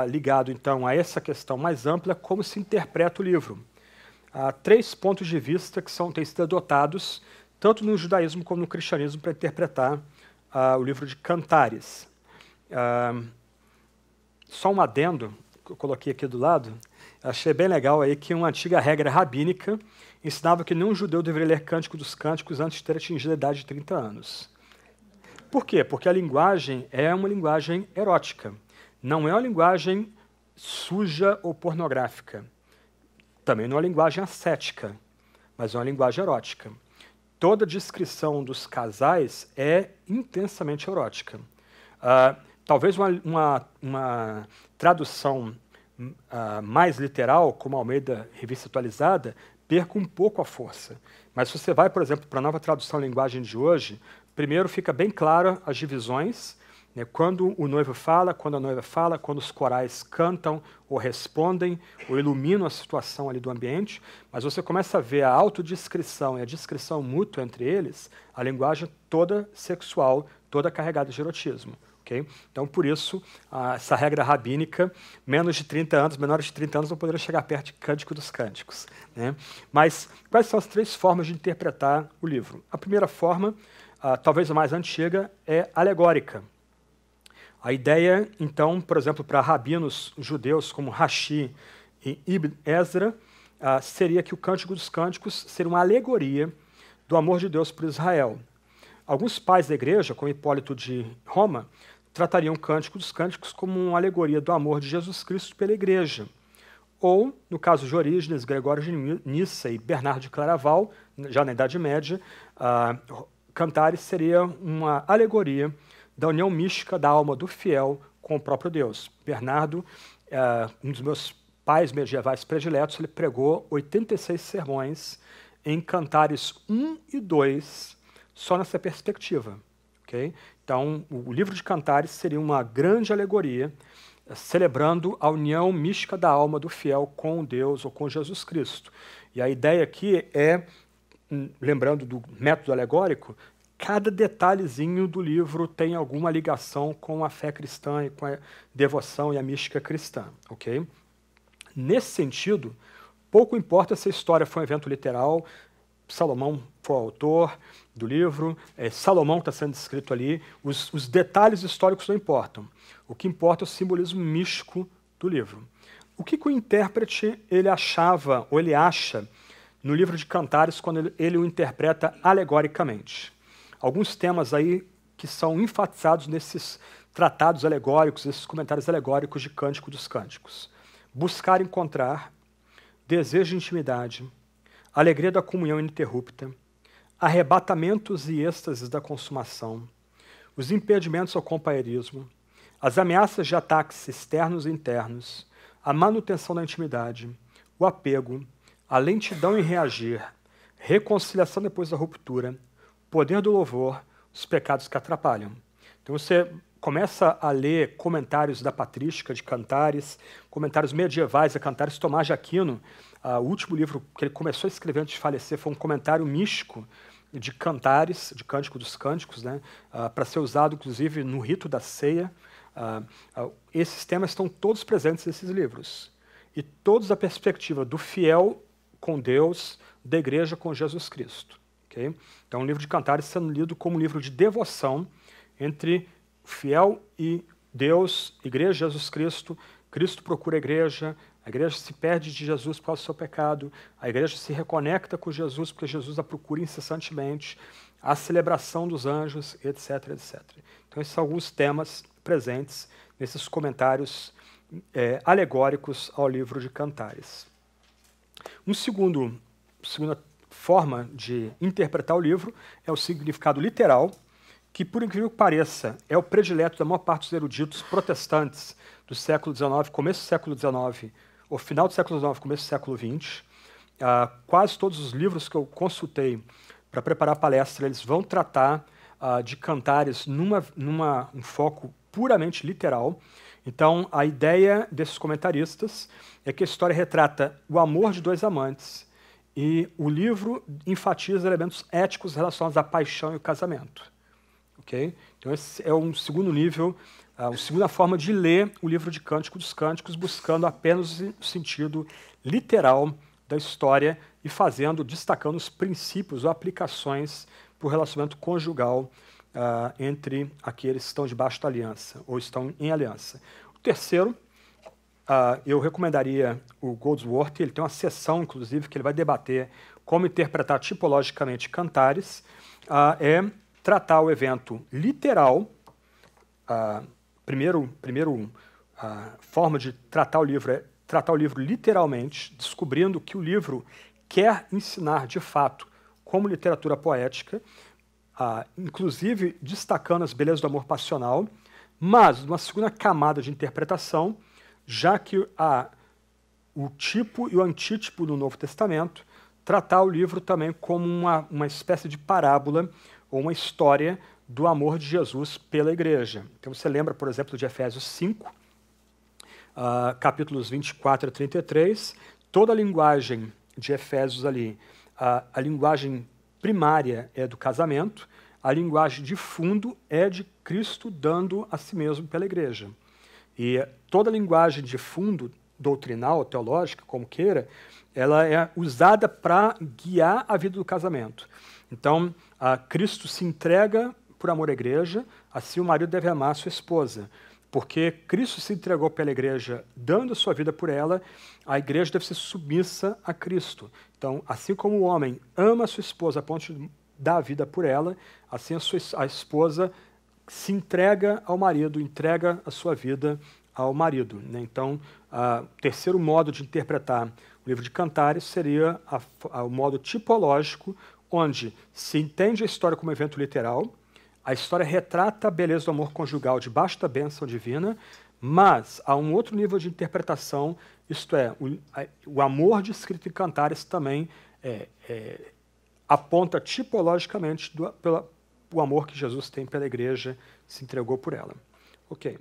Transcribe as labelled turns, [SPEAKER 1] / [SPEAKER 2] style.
[SPEAKER 1] ligado, então, a essa questão mais ampla, como se interpreta o livro. Há 3 pontos de vista que têm sido adotados, tanto no judaísmo como no cristianismo, para interpretar o livro de Cantares. Só um adendo, que eu coloquei aqui do lado, achei bem legal aí que uma antiga regra rabínica ensinava que nenhum judeu deveria ler Cântico dos Cânticos antes de ter atingido a idade de 30 anos. Por quê? Porque a linguagem é uma linguagem erótica. Não é uma linguagem suja ou pornográfica. Também não é uma linguagem ascética, mas é uma linguagem erótica. Toda descrição dos casais é intensamente erótica. Talvez uma tradução mais literal, como a Almeida Revista Atualizada, perca um pouco a força. Mas se você vai, por exemplo, para a nova tradução linguagem de hoje, primeiro fica bem clara as divisões, né, quando o noivo fala, quando a noiva fala, quando os corais cantam ou respondem ou iluminam a situação ali do ambiente, mas você começa a ver a autodescrição e a descrição mútua entre eles, a linguagem toda sexual, toda carregada de erotismo. Okay? Então, por isso, essa regra rabínica, menos de 30 anos, menores de 30 anos não poderiam chegar perto de Cântico dos Cânticos. Né? Mas quais são as 3 formas de interpretar o livro? A primeira forma, talvez a mais antiga, é alegórica. A ideia, então, por exemplo, para rabinos judeus como Rashi e Ibn Ezra, seria que o Cântico dos Cânticos seria uma alegoria do amor de Deus por Israel. Alguns pais da igreja, como Hipólito de Roma, tratariam o Cântico dos Cânticos como uma alegoria do amor de Jesus Cristo pela igreja. Ou, no caso de Orígenes, Gregório de Nissa e Bernardo de Claraval, já na Idade Média, Cantares seria uma alegoria da união mística da alma do fiel com o próprio Deus. Bernardo, um dos meus pais medievais prediletos, ele pregou 86 sermões em Cantares 1 e 2, só nessa perspectiva. Okay? Então, o livro de Cantares seria uma grande alegoria, celebrando a união mística da alma do fiel com Deus ou com Jesus Cristo. E a ideia aqui é, lembrando do método alegórico, cada detalhezinho do livro tem alguma ligação com a fé cristã e com a devoção e a mística cristã. Okay? Nesse sentido, pouco importa se a história foi um evento literal, Salomão foi o autor do livro, Salomão está sendo descrito ali, os detalhes históricos não importam. O que importa é o simbolismo místico do livro. O que o intérprete ele achava, ou ele acha, no livro de Cantares, quando ele o interpreta alegoricamente? Alguns temas aí que são enfatizados nesses tratados alegóricos, esses comentários alegóricos de Cântico dos Cânticos. Buscar encontrar, desejo de intimidade, alegria da comunhão ininterrupta, arrebatamentos e êxtases da consumação, os impedimentos ao companheirismo, as ameaças de ataques externos e internos, a manutenção da intimidade, o apego, a lentidão em reagir, reconciliação depois da ruptura, poder do louvor, os pecados que atrapalham. Então você começa a ler comentários da patrística de Cantares, comentários medievais a Cantares. Tomás de Aquino, o último livro que ele começou a escrever antes de falecer foi um comentário místico de Cantares, de Cântico dos Cânticos, né, para ser usado, inclusive, no rito da ceia. Esses temas estão todos presentes nesses livros. E todos da perspectiva do fiel com Deus, da igreja com Jesus Cristo. Okay? Então, o livro de Cantares sendo lido como um livro de devoção entre o fiel e Deus, igreja, Jesus Cristo. Cristo procura a igreja se perde de Jesus por causa do seu pecado, a igreja se reconecta com Jesus porque Jesus a procura incessantemente, a celebração dos anjos, etc, etc. Então, esses são alguns temas presentes nesses comentários alegóricos ao livro de Cantares. Segunda forma de interpretar o livro é o significado literal, que, por incrível que pareça, é o predileto da maior parte dos eruditos protestantes do século XIX, começo do século XIX, ou final do século XIX, começo do século XX. Quase todos os livros que eu consultei para preparar a palestra, eles vão tratar de Cantares um foco puramente literal. Então, a ideia desses comentaristas é que a história retrata o amor de 2 amantes e o livro enfatiza elementos éticos relacionados à paixão e o casamento. Okay? Então, esse é um segundo nível uma segunda forma de ler o livro de Cântico dos Cânticos, buscando apenas o sentido literal da história e destacando os princípios ou aplicações para o relacionamento conjugal entre aqueles que estão debaixo da aliança ou estão em aliança. O terceiro, eu recomendaria o Goldsworthy. Ele tem uma sessão, inclusive, que ele vai debater como interpretar tipologicamente Cantares, é tratar o evento literal. Primeiro forma de tratar o livro é tratar o livro literalmente, descobrindo que o livro quer ensinar de fato como literatura poética, inclusive destacando as belezas do amor passional, mas numa segunda camada de interpretação, já que o tipo e o antítipo do Novo Testamento, tratar o livro também como uma espécie de parábola ou uma história do amor de Jesus pela igreja. Então você lembra, por exemplo, de Efésios 5, capítulos 24 a 33, toda a linguagem de Efésios ali, a linguagem primária é do casamento, a linguagem de fundo é de Cristo dando a si mesmo pela igreja. E toda a linguagem de fundo, doutrinal, teológica, como queira, ela é usada para guiar a vida do casamento. Então, Cristo se entrega por amor à igreja, assim o marido deve amar a sua esposa. Porque Cristo se entregou pela igreja, dando a sua vida por ela, a igreja deve ser submissa a Cristo. Então, assim como o homem ama a sua esposa a ponto de dar a vida por ela, assim a esposa se entrega ao marido, entrega a sua vida ao marido, né? Então, o terceiro modo de interpretar o livro de Cantares seria o modo tipológico, onde se entende a história como evento literal, a história retrata a beleza do amor conjugal debaixo da bênção divina, mas há um outro nível de interpretação, isto é, o amor descrito em Cantares também aponta tipologicamente o amor que Jesus tem pela igreja, se entregou por ela. Ok.